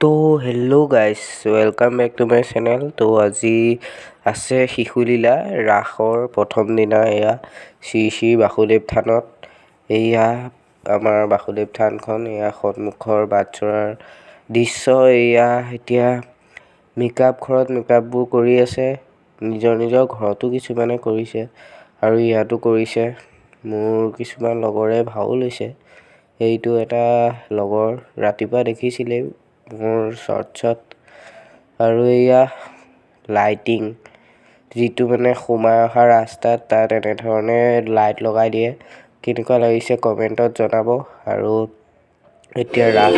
তো hello' guys welcome back to my channel. তো আজি আছে শিশুলীলা ৰাসৰ প্ৰথম দিনা। এয়া শ্ৰী শ্ৰী বাসুদেৱ থানত। এয়া আমাৰ বাসুদেৱ থানখন। এয়া সন্মুখৰ বাটচৰাৰ দৃশ্য। এয়া এতিয়া ঘৰত মেকআপবোৰ কৰি আছে। নিজৰ ঘৰতো কিছুমানে কৰিছে আৰু ইয়াতো কৰিছে। মোৰ কিছুমান লগৰে ভাও লৈছে। এইটো এটা লগৰ ৰাতিপুৱা দেখিছিলেই মোৰ শ্বৰ্টছত। আৰু এয়া লাইটিং, যিটো মানে সোমাই অহা ৰাস্তাত তাত এনেধৰণে লাইট লগাই দিয়ে। কেনেকুৱা লাগিছে কমেণ্টত জনাব। আৰু এতিয়া ৰাস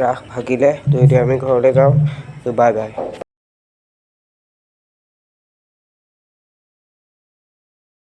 ৰাস ভাগিলে তো এতিয়া আমি ঘৰলৈ যাওঁ তো বাই বাই।